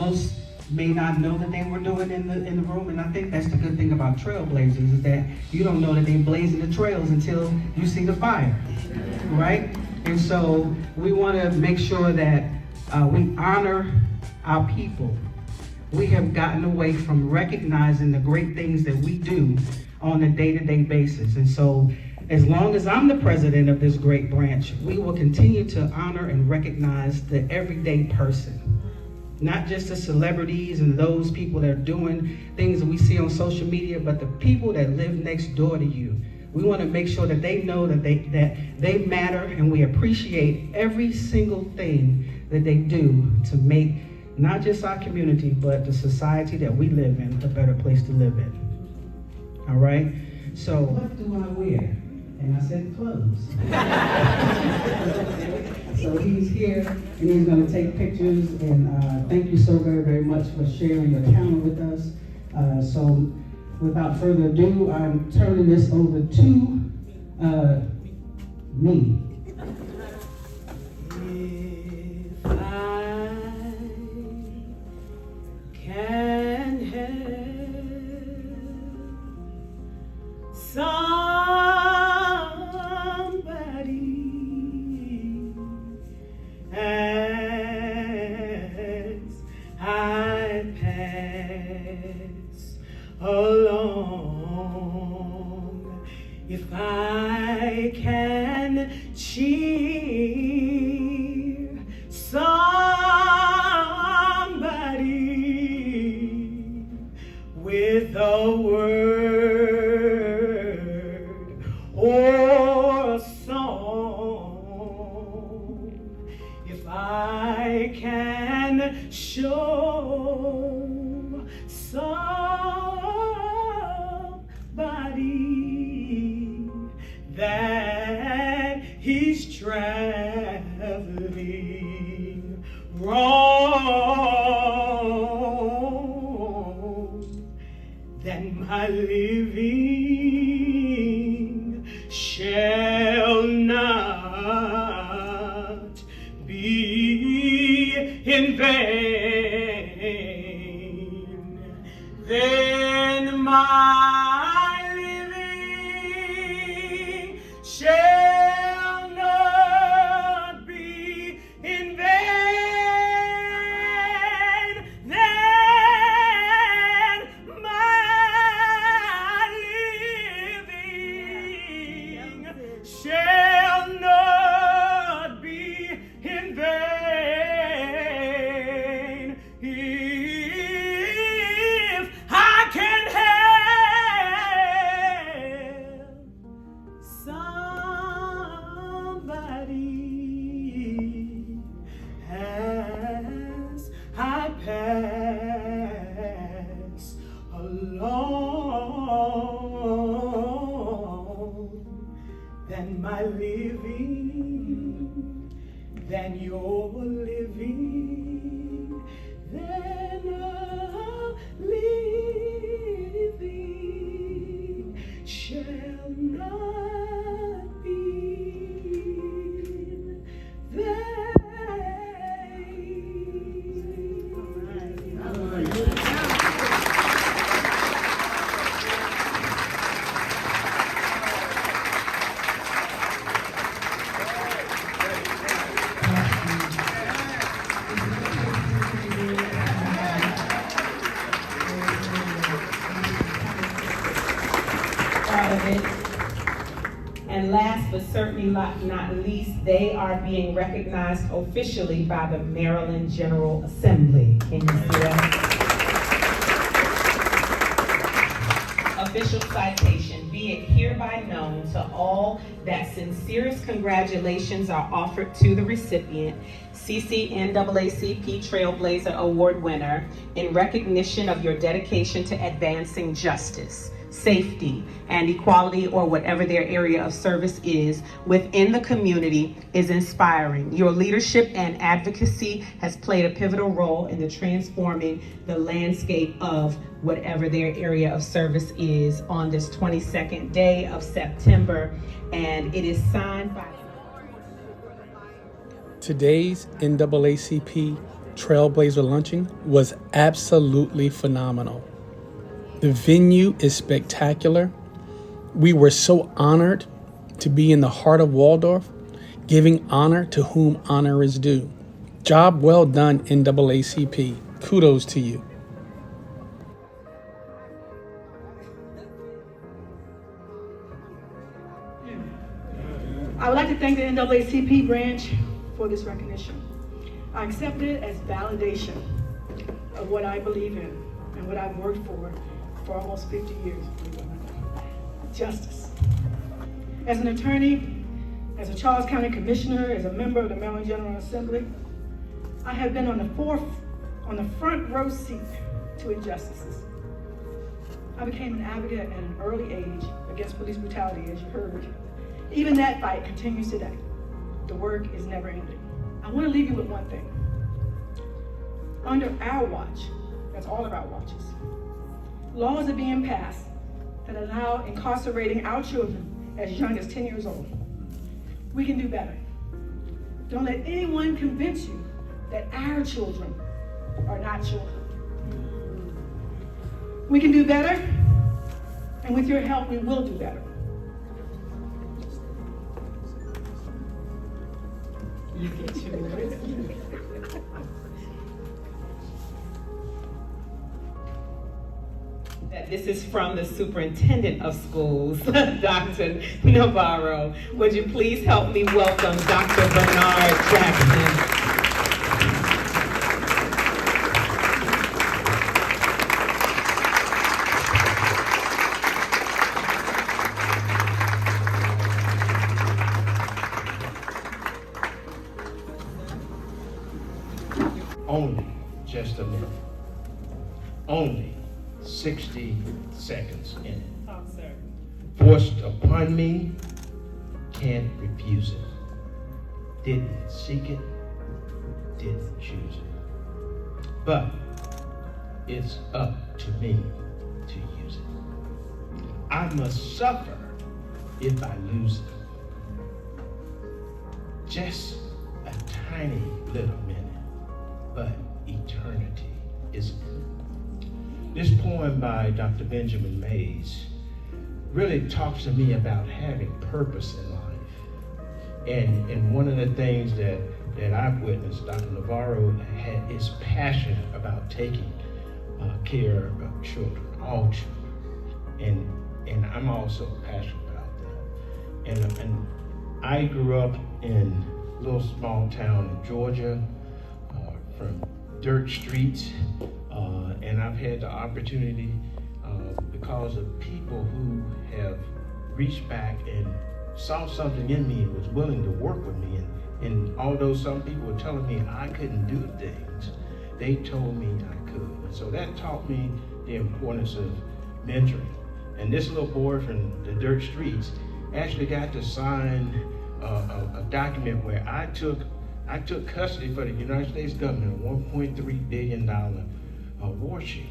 most may not know that they were doing in the room, and I think that's the good thing about Trailblazers, is that you don't know that they're blazing the trails until you see the fire, right? And so we want to make sure that we honor our people. We have gotten away from recognizing the great things that we do on a day-to-day basis. And so as long as I'm the president of this great branch, we will continue to honor and recognize the everyday person. Not just the celebrities and those people that are doing things that we see on social media, but the people that live next door to you. We want to make sure that they know that they matter, and we appreciate every single thing that they do to make not just our community, but the society that we live in a better place to live in. All right? So what do I wear? And I said clothes. So he's here, and he's going to take pictures, and thank you so very, very much for sharing your talent with us. So without further ado, I'm turning this over to me. If I can help somebody as I pass along, if I can cheer somebody with a word or a song, if I can show somebody that he's traveling wrong, then my living shall not be in vain. Then my living shall not be in vain. Then my living shall not be in vain. If I can help somebody as I pass along, then my living, then your living, then a living shall not be in vain. And last but certainly not least, they are being recognized officially by the Maryland General Assembly. Can you see that? Official citation. Be it hereby known to all that sincerest congratulations are offered to the recipient, NAACP Trailblazer Award winner, in recognition of your dedication to advancing justice, safety, and equality, or whatever their area of service is, within the community is inspiring. Your leadership and advocacy has played a pivotal role in the transforming the landscape of whatever their area of service is on this 22nd day of September, and it is signed by... Today's NAACP Trailblazer Luncheon was absolutely phenomenal. The venue is spectacular. We were so honored to be in the heart of Waldorf, giving honor to whom honor is due. Job well done, NAACP. Kudos to you. I would like to thank the NAACP branch for this recognition. I accept it as validation of what I believe in and what I've worked for almost 50 years. Justice. As an attorney, as a Charles County Commissioner, as a member of the Maryland General Assembly, I have been on the front row seat to injustices. I became an advocate at an early age against police brutality, as you heard. Even that fight continues today. The work is never ending. I want to leave you with one thing. Under our watch, that's all of our watches, laws are being passed that allow incarcerating our children as young as 10 years old. We can do better. Don't let anyone convince you that our children are not children. We can do better, and with your help, we will do better. This is from the superintendent of schools, Dr. Navarro. Would you please help me welcome Dr. Bernard Jackson. Only just a minute. Only 60 seconds in it. Oh, sir. Forced upon me, can't refuse it. Didn't seek it, didn't choose it. But it's up to me to use it. I must suffer if I lose it. Just a tiny little minute, but eternity isn't it? This poem by Dr. Benjamin Mays really talks to me about having purpose in life. And one of the things that I've witnessed, Dr. Navarro is passionate about taking care of children, all children. And I'm also passionate about that. And I grew up in a little small town in Georgia, from dirt streets, and I've had the opportunity because of people who have reached back and saw something in me and was willing to work with me. And although some people were telling me I couldn't do things, they told me I could. And so that taught me the importance of mentoring. And this little boy from the dirt streets actually got to sign a document where I took custody for the United States government, a $1.3 billion war sheet.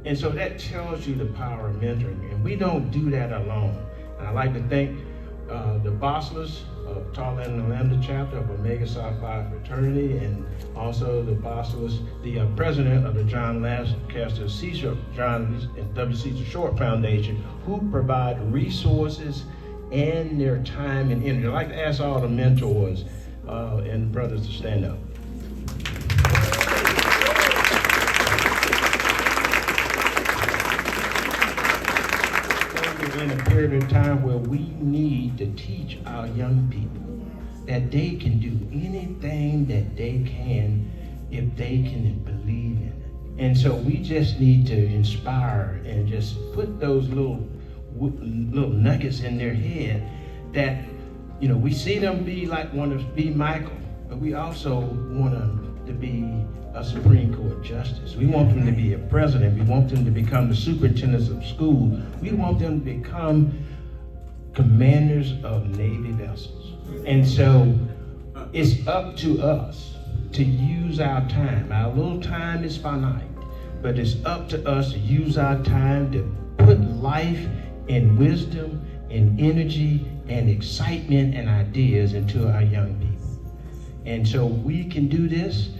And so that tells you the power of mentoring, and we don't do that alone. And I'd like to thank the Bosslers of Tall and Lambda chapter of Omega Psi Phi fraternity, and also the Bosslers, the president of the John Lancaster John W. Caesar Short Foundation, who provide resources and their time and energy. I'd like to ask all the mentors and brothers to stand up. We're in a period of time where we need to teach our young people that they can do anything that they can if they can believe in it. And so we just need to inspire and just put those little nuggets in their head that, you know, we see them want to be Michael, but we also want them to be a Supreme Court justice. We want them to be a president. We want them to become the superintendents of school. We want them to become commanders of Navy vessels. And so it's up to us to use our time. Our little time is finite, but it's up to us to use our time to put life and wisdom and energy and excitement and ideas into our young people. And so we can do this.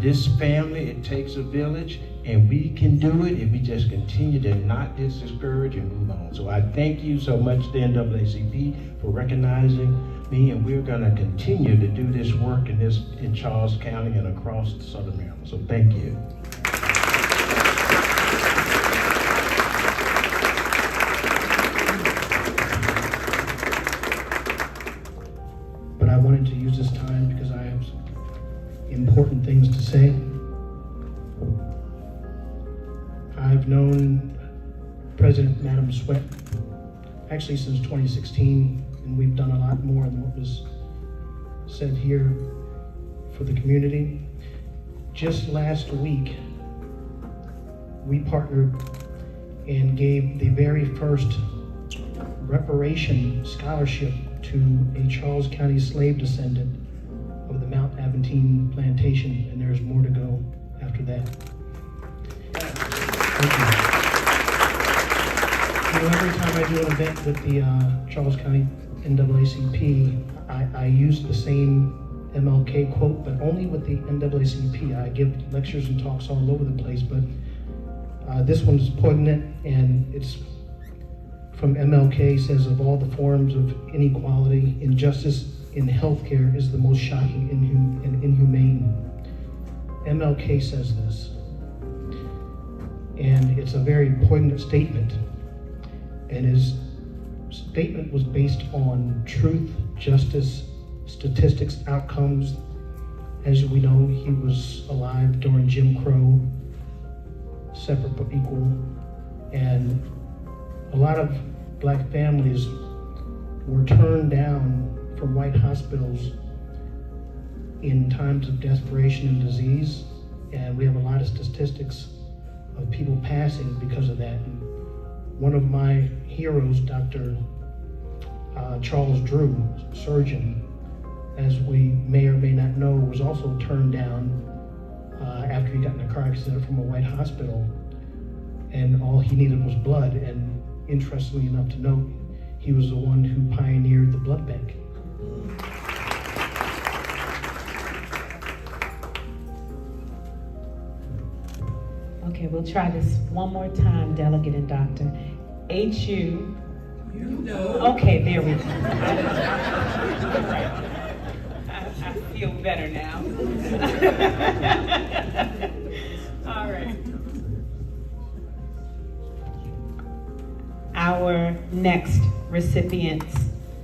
This family, it takes a village, and we can do it if we just continue to not discourage and move on. So I thank you so much, the NAACP, for recognizing me, and we're going to continue to do this work in Charles County and across Southern Maryland. So thank you. But I wanted to use this time because I have some important things to say. I've known President Madam Sweat actually since 2016, and we've done a lot more than what was said here for the community. Just last week, we partnered and gave the very first reparation scholarship to a Charles County slave descendant of the Mount Aventine plantation, and there's more to go after that. Thank you. You know, every time I do an event with the Charles County NAACP, I use the same MLK quote, but only with the NAACP. I give lectures and talks all over the place, but this one's poignant, and it's from MLK. Says, of all the forms of inequality, injustice in healthcare is the most shocking and inhumane. MLK says this, and it's a very poignant statement, and his statement was based on truth, justice, statistics, outcomes. As we know, he was alive during Jim Crow, separate but equal, and a lot of black families were turned down from white hospitals in times of desperation and disease, and we have a lot of statistics of people passing because of that. And one of my heroes, Dr. Charles Drew, surgeon, as we may or may not know, was also turned down after he got in a car accident from a white hospital, and all he needed was blood. And interestingly enough to note, he was the one who pioneered the blood bank. Okay, we'll try this one more time, delegate and doctor. H-U. You know. Okay, there we go. I feel better now. All right. Our next recipient's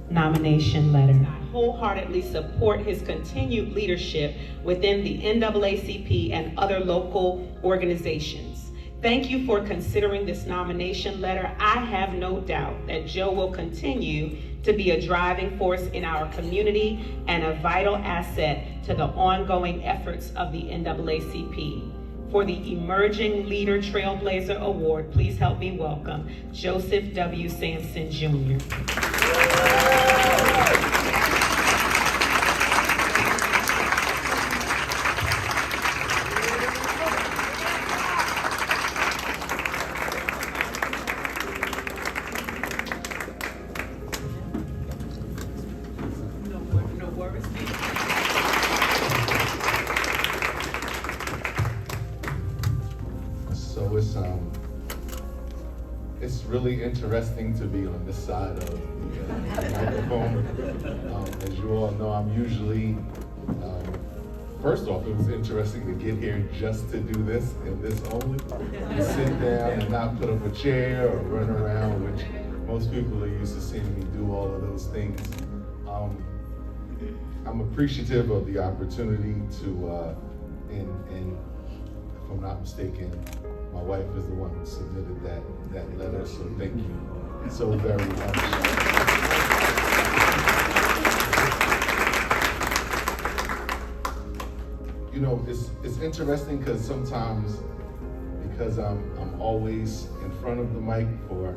nomination letter. I wholeheartedly support his continued leadership within the NAACP and other local organizations. Thank you for considering this nomination letter. I have no doubt that Joe will continue to be a driving force in our community and a vital asset to the ongoing efforts of the NAACP. For the Emerging Leader Trailblazer Award, please help me welcome Joseph W. Sampson, Jr. No worries. So it's really interesting to be on this side of the microphone. As you all know, I'm usually, first off, it was interesting to get here just to do this and this only. To sit down and not put up a chair or run around, which most people are used to seeing me do all of those things. I'm appreciative of the opportunity to, and if I'm not mistaken, my wife is the one who submitted that letter, so thank you so very much. You know, it's interesting because sometimes, because I'm always in front of the mic for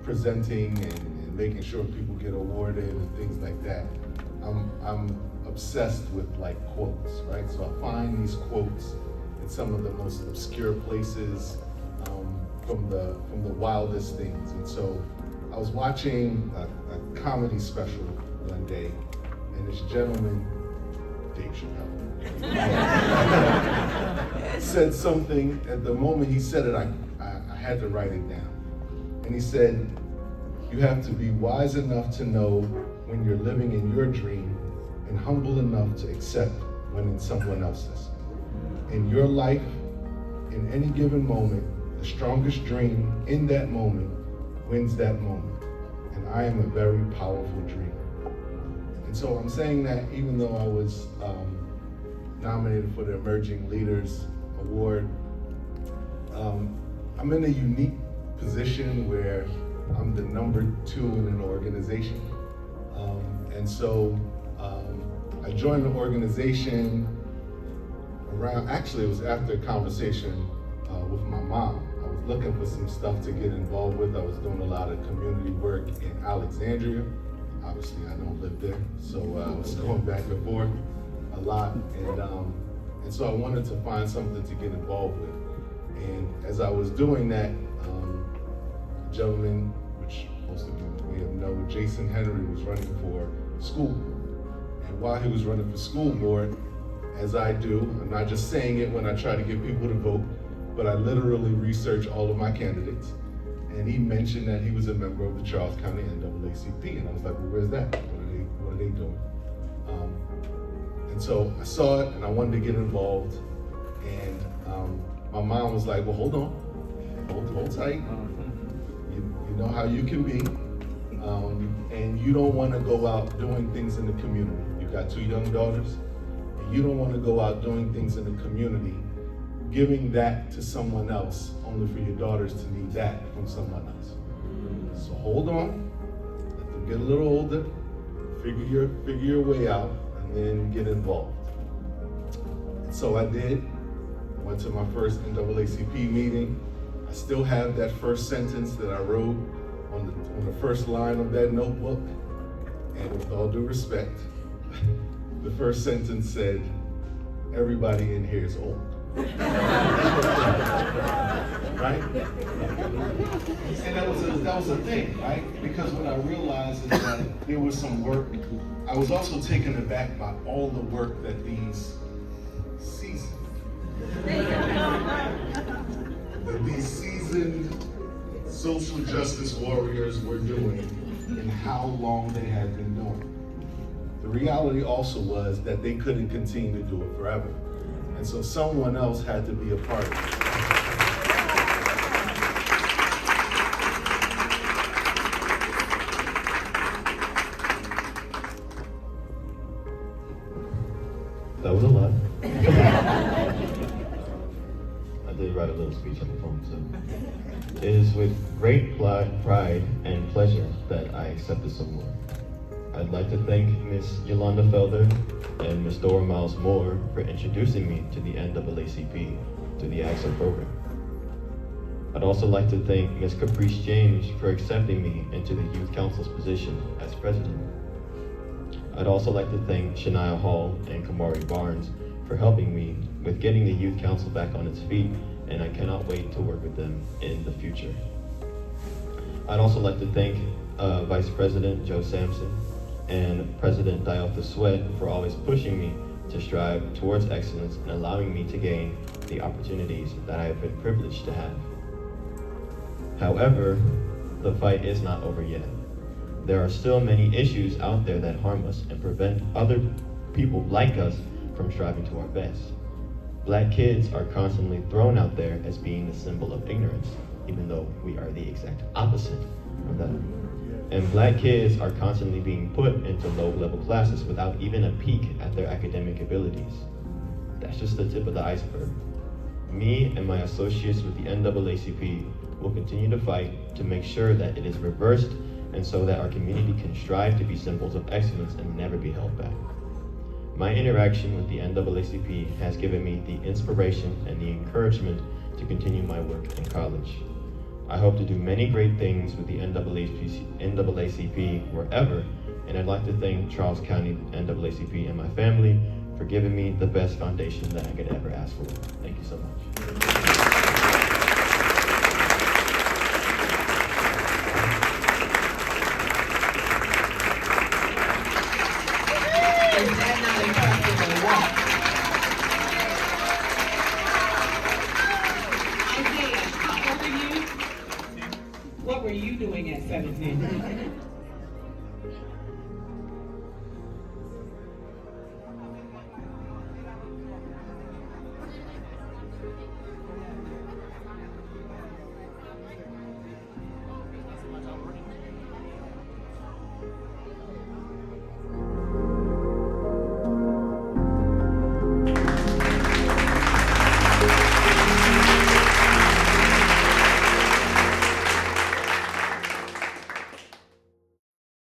presenting and making sure people get awarded and things like that, I'm obsessed with like quotes, right? So I find these quotes in some of the most obscure places, from the wildest things. And so I was watching a comedy special one day, and this gentleman Dave Chappelle, said something. At the moment he said it, I had to write it down. And he said, you have to be wise enough to know when you're living in your dream and humble enough to accept when in someone else's. In your life, in any given moment, the strongest dream in that moment wins that moment. And I am a very powerful dreamer. And so I'm saying that even though I was nominated for the Emerging Leaders Award, I'm in a unique position where I'm the number 2 in an organization. And so I joined the organization around, actually it was after a conversation with my mom. I was looking for some stuff to get involved with. I was doing a lot of community work in Alexandria. Obviously I don't live there, so I was going back and forth a lot. And so I wanted to find something to get involved with. And as I was doing that, a gentleman, which most of you may have known, Jason Henry, was running for school board. And while he was running for school board, as I do, I'm not just saying it when I try to get people to vote, but I literally research all of my candidates. And he mentioned that he was a member of the Charles County NAACP. And I was like, well, where's that? What are they doing? And so I saw it and I wanted to get involved. And my mom was like, well, hold on, hold tight. You know how you can be. And you don't want to go out doing things in the community. You've got 2 young daughters. And you don't want to go out doing things in the community, giving that to someone else, only for your daughters to need that from someone else. So hold on, let them get a little older, figure your way out, and then get involved. And so I did. Went to my first NAACP meeting. I still have that first sentence that I wrote on the first line of that notebook. And with all due respect, the first sentence said, everybody in here is old. Right? And that was a thing, right? Because what I realized is that there was some work. I was also taken aback by all the work that these seasoned social justice warriors were doing and how long they had been doing. The reality also was that they couldn't continue to do it forever. And so someone else had to be a part of it. That was a lot. I did write a little speech on the phone, so. It is with great pride and pleasure that I accept this award. I'd like to thank Ms. Yolanda Felder and Ms. Dora Miles Moore for introducing me to the NAACP, to the AXA program. I'd also like to thank Ms. Caprice James for accepting me into the Youth Council's position as president. I'd also like to thank Shania Hall and Kamari Barnes for helping me with getting the Youth Council back on its feet, and I cannot wait to work with them in the future. I'd also like to thank Vice President Joe Sampson and President Dialtha Sweat for always pushing me to strive towards excellence and allowing me to gain the opportunities that I have been privileged to have. However, the fight is not over yet. There are still many issues out there that harm us and prevent other people like us from striving to our best. Black kids are constantly thrown out there as being the symbol of ignorance, even though we are the exact opposite of that. And black kids are constantly being put into low-level classes without even a peek at their academic abilities. That's just the tip of the iceberg. Me and my associates with the NAACP will continue to fight to make sure that it is reversed and so that our community can strive to be symbols of excellence and never be held back. My interaction with the NAACP has given me the inspiration and the encouragement to continue my work in college. I hope to do many great things with the NAACP wherever, and I'd like to thank Charles County NAACP and my family for giving me the best foundation that I could ever ask for. Thank you so much. Is that not impressive or what? were you doing at 17?